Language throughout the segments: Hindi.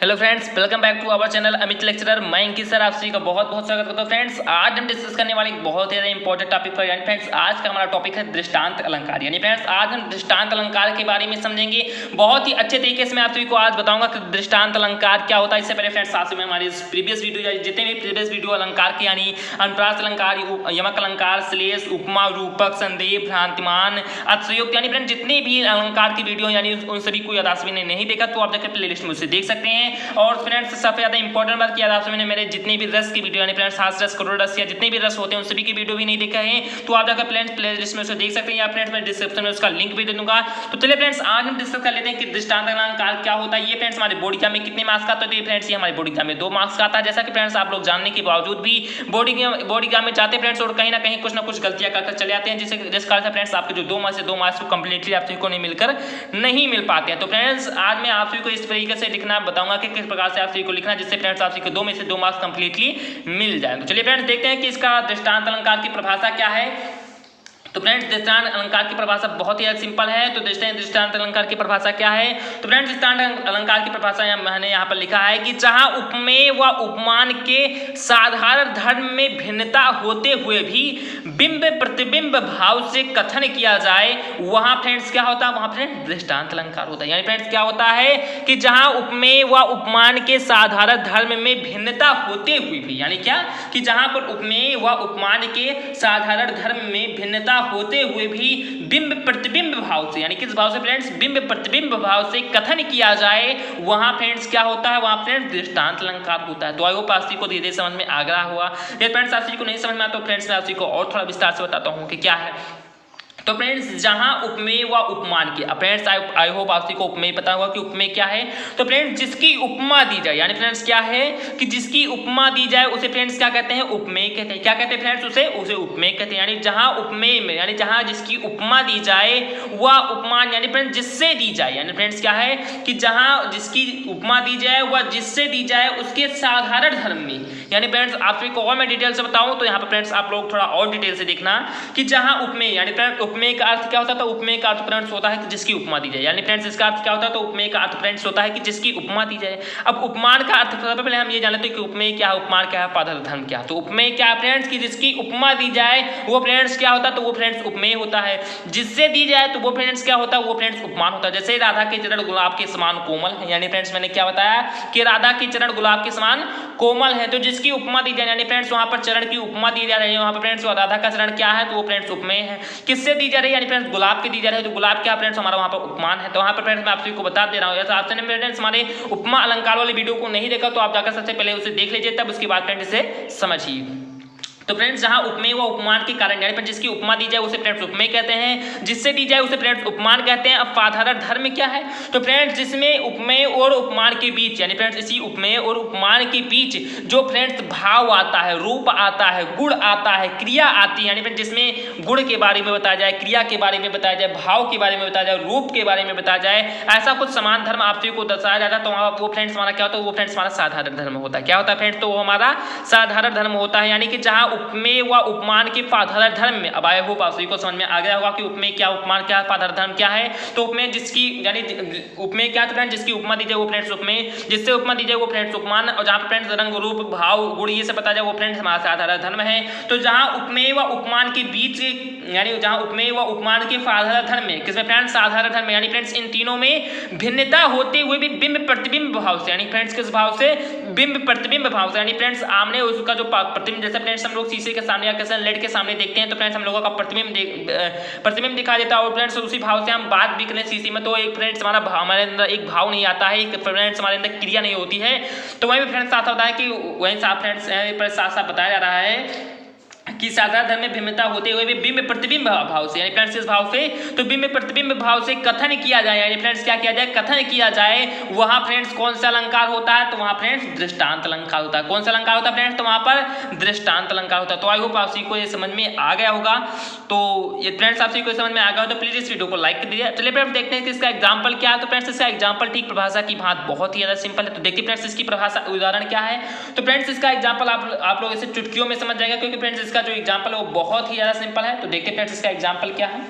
Hello friends, welcome back to our channel Amit lecturer. मैं अंकित सर आप सभी का बहुत बहुत स्वागत करता हूं। फ्रेंड्स, आज हम डिस्कस करने वाले एक बहुत ही ज़्यादा इंपॉर्टेंट टॉपिक पर, यानी फ्रेंड्स आज का हमारा टॉपिक है दृष्टांत अलंकार। यानी फ्रेंड्स आज हम दृष्टांत अलंकार के बारे में समझेंगे। बहुत ही अच्छे तरीके से मैं आप सभी को आज बताऊंगा कि दृष्टांत अलंकार क्या होता है। इससे पहले फ्रेंड्स आज में हमारी प्रीवियस वीडियो, जितने भी प्रीवियस वीडियो अलंकार के यानी अनुप्रास अलंकार, यमक अलंकार, श्लेष, उपमा, रूपक, संदेह, भ्रांतिमान, अतिशयोक्ति, यानी फ्रेंड्स जितने भी अलंकार की वीडियो यानी उन सभी को यदि आप सभी ने नहीं देखा तो आप जाकर प्लेलिस्ट में उसे देख सकते हैं। और फ्रेंड्स सबसे ज्यादा इंपॉर्टेंट बात किया आप मैंने मेरे जितने भी रस की वीडियो यानी फ्रेंड्स हास्य रस, करोड़ रस या जितने भी रस होते हैं उन सभी की वीडियो भी नहीं देखा है तो आप जाकर प्लेलिस्ट में उसे देख सकते हैं, या फ्रेंड्स मैं डिस्क्रिप्शन में उसका लिंक भी दे दूंगा। तो चलिए फ्रेंड्स आज हम डिस्कस कर लेते हैं कि दृष्टांत अलंकार क्या होता है। ये फ्रेंड्स हमारे बोर्ड एग्जाम में कितने मार्क्स का आता है? तो फ्रेंड्स ये हमारे बोर्ड एग्जाम में 2 मार्क्स का आता है। जैसा कि फ्रेंड्स आप लोग जानने के बावजूद भी बोर्ड एग्जाम में जाते हैं फ्रेंड्स और कहीं ना कहीं कुछ ना कुछ गलतियां करके चले आते हैं, जिस कारण से फ्रेंड्स आपके जो 2 मार्क्स से 2 मार्क्स को कंप्लीटली आप सभी को नहीं मिलकर नहीं मिल पाते हैं। तो फ्रेंड्स आज मैं आप सभी को इस तरीके से लिखना बताऊंगा कि किस प्रकार से आप सभी को लिखना जिससे फ्रेंड्स आप सभी को 2 में से 2 मार्क्स कंप्लीटली मिल जाए। तो चलिए फ्रेंड्स देखते हैं कि इसका दृष्टांत अलंकार की परिभाषा क्या है। तो फ्रेंड्स दृष्टांत अलंकार की परिभाषा बहुत ही सिंपल है। तो दृष्टांत अलंकार की परिभाषा क्या है? तो फ्रेंड्स दृष्टांत अलंकार की परिभाषा मैंने यहाँ पर लिखा है कि जहाँ उपमेय व उपमान के साधारण धर्म में भिन्नता होते हुए भी बिंब प्रतिबिंब भाव से कथन किया जाए वहाँ फ्रेंड्स क्या होता है? वहाँ फ्रेंड्स दृष्टांत अलंकार होता है। यानी फ्रेंड्स क्या होता है कि जहाँ उपमेय व उपमान के साधारण धर्म में भिन्नता होते हुए भी, यानी क्या कि जहाँ पर उपमेय व उपमान के साधारण धर्म में भिन्नता होते हुए भी बिंब प्रतिबिंब भाव से, यानी किस भाव से फ्रेंड्स? बिंब प्रतिबिंब भाव से कथन किया जाए वहां फ्रेंड्स क्या होता है? वहां फ्रेंड्स दृष्टांत अलंकार होता है। तो आई होप आप सभी को धीरे धीरे समझ में आ रहा हुआ। ये फ्रेंड्स आप सभी को नहीं समझ में आता तो फ्रेंड्स मैं आप सभी को और थोड़ा विस्तार से बताता हूँ कि क्या है। तो फ्रेंड्स जहां उपमेय व उपमान के, फ्रेंड्स आई होप आप सभी को उपमेय पता होगा कि उपमेय क्या है। तो फ्रेंड्स जिसकी उपमा दी जाए, यानी फ्रेंड्स क्या है कि जिसकी उपमा दी जाए उसे फ्रेंड्स क्या कहते हैं? उपमेय कहते हैं। क्या कहते हैं फ्रेंड्स? उसे उपमेय कहते हैं। यानी जहां उपमेय में, यानी जहां जिसकी उपमा दी जाए वह उपमान, यानी फ्रेंड्स जिससे दी जाए, यानी फ्रेंड्स क्या है कि जहां जिसकी उपमा दी जाए वह जिससे दी जाए उसके साधारण धर्म में, यानी फ्रेंड्स आप सभी को और मैं डिटेल से बताऊं तो यहाँ पर फ्रेंड्स आप लोग थोड़ा और डिटेल से देखना कि जहां उपमेय, यानी फ्रेंड्स उपमेय का अर्थ क्या होता है? तो उपमेय का अर्थ फ्रेंड्स होता है कि जिसकी उपमा दी जाए, यानी फ्रेंड्स इसका अर्थ क्या होता है? तो उपमेय का अर्थ फ्रेंड्स होता है कि जिसकी उपमा दी जाए। अब उपमान का अर्थ सबसे पहले हम ये जान लेते हैं कि उपमेय क्या है, उपमान क्या है, पादर धर्म क्या है। तो उपमेय क्या है फ्रेंड्स कि जिसकी उपमा दी जाए वो फ्रेंड्स क्या होता है? तो वो फ्रेंड्स उपमेय होता है। जिससे दी जाए तो वो फ्रेंड्स क्या होता है? वो फ्रेंड्स उपमान होता है। जैसे राधा के चरण गुलाब के समान कोमल है, यानी फ्रेंड्स मैंने क्या बताया कि राधा के चरण गुलाब के समान कोमल है। तो जिसकी उपमा दी जाए, यानी फ्रेंड्स वहां पर चरण की उपमा दी जा रही है, वहां पर फ्रेंड्स राधा का चरण क्या है? तो वो फ्रेंड्स उपमेय है। किससे दी जा रही है? यानी फ्रेंड्स गुलाब की दी जा रही है। तो गुलाब क्या फ्रेंड्स? हमारा वहां पर उपमान है। तो वहां पर फ्रेंड्स मैं आप सभी को बता दे रहा हूं, जैसे आपने फ्रेंड्स हमारे उपमा अलंकार वाली वीडियो को नहीं देखा तो आप जाकर सबसे पहले उसे देख लीजिए, तब उसके बाद फ्रेंड्स इसे समझिए। तो फ्रेंड्स जहां उपमेय व उपमान के कारण, यानी जिसकी उपमा दी जाए उसे फ्रेंड्स उपमेय कहते हैं, जिससे दी जाए उसे फ्रेंड्स उपमान कहते हैं। अब साधारण धर्म क्या है? तो फ्रेंड्स जिसमें उपमेय और उपमान के बीच, यानी फ्रेंड्स इसी उपमेय और उपमान के बीच जो फ्रेंड्स भाव आता है, रूप आता है, गुण आता है, क्रिया आती है, यानी फ्रेंड्स जिसमें गुण के बारे में बताया जाए, क्रिया के बारे में बताया जाए, भाव के बारे में बताया जाए, रूप के बारे में बताया जाए, ऐसा कुछ समान धर्म आप सभी को दर्शाया जाता है तो वो फ्रेंड्स हमारा क्या होता है? वो फ्रेंड्स हमारा साधारण धर्म होता है। क्या होता है फ्रेंड्स? तो वो हमारा साधारण धर्म होता है। यानी कि जहां उपमेय व उपमान के साधारण धर्म में, अब आए हो आप सभी को समझ में आ गया होगा कि उपमेय क्या, उपमान क्या, साधारण धर्म क्या है। तो उपमेय जिसकी, यानी उपमेय क्या तो फ्रेंड्स जिसकी उपमा दी जाए वो फ्रेंड्स उपमेय, जिससे उपमा दी जाए वो फ्रेंड्स उपमान, और जहां फ्रेंड्स रंग रूप भाव गुण ये सब बताया जाए वो फ्रेंड्स हमारा साधारण धर्म है। तो जहां उपमेय व उपमान के बीच, यानी जहां उपमेय व उपमान के साधारण धर्म में, किसमें फ्रेंड्स? साधारण धर्म में, यानी फ्रेंड्स इन तीनों में भिन्नता होते हुए भी बिंब प्रतिबिंब भाव से, यानी फ्रेंड्स किस भाव से? बिंब प्रतिबिंब भाव से, यानी फ्रेंड्स आमने उसका जो प्रतिबिंब, जैसे फ्रेंड्स हम लोग शीशे के सामने या किसी लेट के सामने देखते हैं तो फ्रेंड्स हम लोगों का प्रतिबिंब दिखा देता है, और फ्रेंड्स उसी भाव से हम बात भी करें शीशे में तो एक फ्रेंड्स हमारे अंदर एक भाव नहीं आता है, एक फ्रेंड्स हमारे अंदर क्रिया नहीं होती है। तो वहीं फ्रेंड्स साथ होता है कि वहीं साथ फ्रेंड्स साथ साथ बताया जा रहा है कि साधारण धर्म में भिन्नता होते हुए भी बिंब प्रतिबिंब भाव से, यानी फ्रेंड्स इस भाव से, तो बिंब प्रतिबिंब भाव से कथन किया जाए, यानी फ्रेंड्स क्या किया जाए? कथन किया जाए। वहां फ्रेंड्स कौन सा अलंकार होता है? तो वहां फ्रेंड्स दृष्टांत अलंकार होता है। कौन सा अलंकार होता है फ्रेंड्स? तो वहां पर दृष्टांत अलंकार होता है। तो आई होप आप सभी को ये समझ में आ गया होगा। तो ये फ्रेंड्स आप सभी को समझ में आ गया हो तो प्लीज इस वीडियो को लाइक कर दीजिए। चलिए फ्रेंड्स देखते हैं कि इसका एग्जाम्पल क्या है। तो फ्रेंड्स इसका एग्जाम्पल ठीक परिभाषा की बात बहुत ही ज्यादा सिंपल है। तो देखिए फ्रेंड्स इसकी परिभाषा उदाहरण क्या है। तो फ्रेंड्स इसका एग्जाम्पल आप लोग इसे चुटकियों में समझ जाएगा, क्योंकि फ्रेंड्स इसका जो एग्जाम्पल है वो बहुत ही ज्यादा सिंपल है। तो देखते हैं फ्रेंड्स इसका एग्जाम्पल क्या है।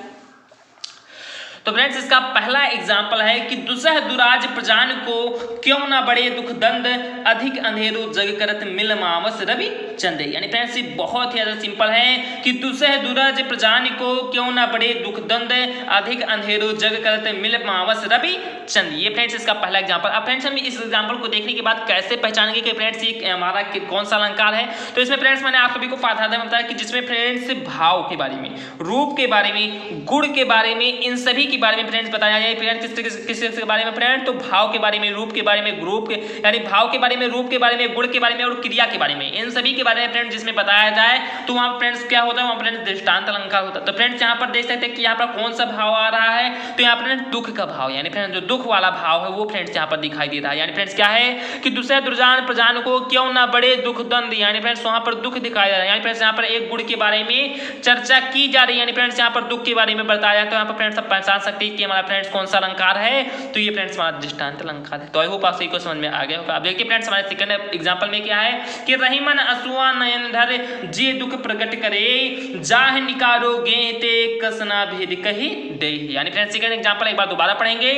तो फ्रेंड्स इसका पहला एग्जाम्पल है कि दुसह दुराज प्रजान को क्यों ना बड़े दुख दंड अधिक अंधेरो जग करत मिल मावस रवि चंदे। यानी फ्रेंड्स ये बहुत ही ज्यादा सिंपल है कि दुसह दुराज प्रजान को क्यों ना बड़े दुख दंड अधिक अंधेरो जग करत मिल मावस रवि चंद। ये फ्रेंड्स इसका पहला एग्जाम्पल। अब फ्रेंड्स हम इस एग्जाम्पल को देखने के बाद कैसे पहचानेंगे कि फ्रेंड्स ये हमारा कौन सा अलंकार है। तो इसमें फ्रेंड्स मैंने आप सभी को फायदा बताया कि जिसमें फ्रेंड्स भाव के बारे में, रूप के बारे में, गुण के बारे में, इन सभी के बारे में फ्रेंड्स बताया जाए। फ्रेंड्स किस के बारे में फ्रेंड्स, तो भाव के बारे में, रूप के बारे में, ग्रुप के यानी भाव के बारे में, रूप के बारे में, गुण के बारे में और क्रिया के बारे में, इन सभी के बारे में फ्रेंड्स जिसमें बताया जाए तो वहां फ्रेंड्स क्या होता है, वहां फ्रेंड्स दृष्टांत अलंकार होता है। तो फ्रेंड्स यहाँ पर देख सकते हैं कि यहाँ पर कौन सा भाव आ रहा है, तो यहाँ पर दुख का भाव, यानी फ्रेंड्स जो दुख वाला भाव है वो फ्रेंड्स यहाँ पर दिखाई दे रहा है। यानी फ्रेंड्स क्या है कि दुसह दुर्जान प्रजान को क्यों ना बड़े दुख दंड, यानी फ्रेंड्स वहां पर दुख दिखाया जा रहा है। यानी फ्रेंड्स यहाँ पर एक गुण के बारे में चर्चा की जा रही है, यानी फ्रेंड्स यहाँ पर दुख के बारे में बताया जाए। तो यहाँ पर फ्रेंड्स आप पहचान सकते हैं कि हमारा फ्रेंड्स कौन सा अलंकार है, तो ये फ्रेंड्स हमारा दृष्टांत अलंकार है। तो आई होप आप सभी को समझ में आ गया होगा। अब देखिए फ्रेंड्स हमारे सेकंड एग्जांपल में क्या है कि रहीमन असुआ नयन धर जे दुख प्रकट करे जाह निकारो गे ते कसना भेद कही दे। यानी फ्रेंड्स सेकंड एग्जांपल एक बार दोबारा पढ़ेंगे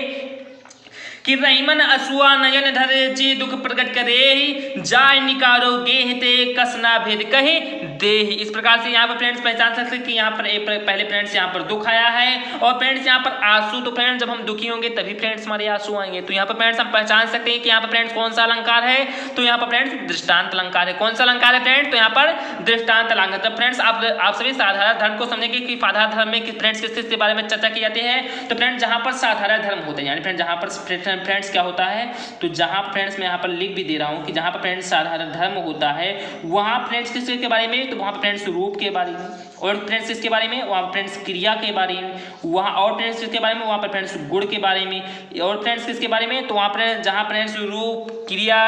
कि रहीमन असुआ नयन धर जे दुख प्रकट करे जाय निकारो गेह ते कसना भेद कहे दे। इस प्रकार से यहाँ पर फ्रेंड्स पहचान सकते हैं कि यहाँ पर पहले फ्रेंड्स यहाँ पर दुख आया है और फ्रेंड्स यहाँ पर आंसू। तो फ्रेंड्स जब हम दुखी होंगे तभी फ्रेंड्स हमारे आंसू आएंगे। तो यहाँ पर फ्रेंड्स हम पहचान सकते हैं कि यहाँ पर फ्रेंड्स कौन सा अलंकार है, तो यहाँ पर फ्रेंड्स दृष्टांत अलंकार है। कौन सा अलंकार है फ्रेंड्स, तो यहाँ पर दृष्टांत अलंकार। तो फ्रेंड्स आप सभी साधारण धर्म को समझेंगे कि साधारण धर्म में फ्रेंड्स किस के बारे में चर्चा की जाती है, तो फ्रेंड्स जहाँ पर साधारण धर्म होते हैं, यानी फ्रेंड्स जहाँ पर फ्रेंड्स क्या होता है, तो जहां फ्रेंड्स मैं यहाँ पर लिख भी दे रहा हूं कि जहां पर फ्रेंड्स साधारण धर्म होता है वहां फ्रेंड्स किसके बारे में, तो वहां पर फ्रेंड्स रूप के बारे में, और फ्रेंड्स किसके बारे में, वहां फ्रेंड्स क्रिया के बारे में, वहां और फ्रेंड्स किसके बारे में, वहां पर फ्रेंड्स गुण के बारे में, और फ्रेंड्स किसके बारे में, तो वहां पर जहां फ्रेंड्स रूप, क्रिया,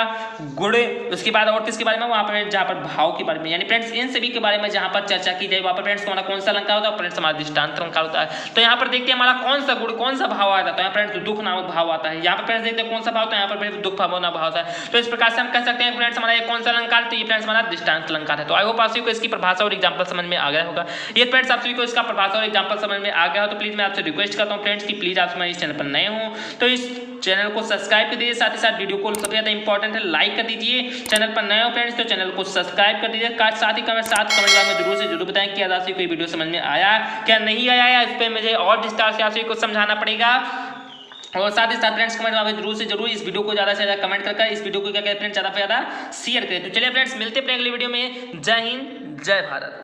गुण, उसके बाद और किसके बारे में, वहां पर जहां पर भाव के बारे में, यानी फ्रेंड्स इन सभी के बारे में जहां पर चर्चा की जाए वहां पर फ्रेंड्स हमारा कौन सा अलंकार होता है, फ्रेंड्स हमारा दृष्टांत अलंकार होता है। तो यहाँ पर देखते हैं हमारा कौन सा गुण, कौन सा भाव आता है, तो यहाँ फ्रेंड्स दुख नामक भाव आता है। यहाँ पर फ्रेंड्स देखते हैं कौन सा भाव, तो यहाँ पर फ्रेंड्स दुख भाव ना भाव है। तो इस प्रकार से हम कह सकते हैं फ्रेंड्स हमारा ये कौन सा अलंकार, तो ये फ्रेंड्स हमारा दृष्टांत अलंकार है। तो आई होप आप सभी को इसकी परिभाषा और एग्जांपल समझ में आ गया होगा। ये फ्रेंड्स आप सभी को इसका परिभाषा और एग्जांपल समझ में आ गया हो तो प्लीज मैं आपसे रिक्वेस्ट करता हूँ फ्रेंड्स कि प्लीज आप हमारे इस चैनल पर नए हो तो इस चैनल को सब्सक्राइब कर दीजिए, साथ ही साथ वीडियो को सबसे ज्यादा इंपॉर्टेंट है लाइक कर दीजिए। चैनल पर नए हो फ्रेंड्स तो चैनल को सब्सक्राइब कर दीजिए, साथ ही कमेंट में जरूर बताएं कि आज कोई वीडियो समझ में आया क्या नहीं आया, इस पर मुझे और विस्तार से आप सभी को समझाना पड़ेगा। और साथ ही साथ फ्रेंड्स कमेंट में जरूर इस वीडियो को ज्यादा से ज्यादा कमेंट करके इस वीडियो को क्या कहते हैं फ्रेंड्स ज्यादा से ज्यादा शेयर करें। तो चलिए फ्रेंड्स मिलते हैं अगले वीडियो में। जय हिंद, जय भारत।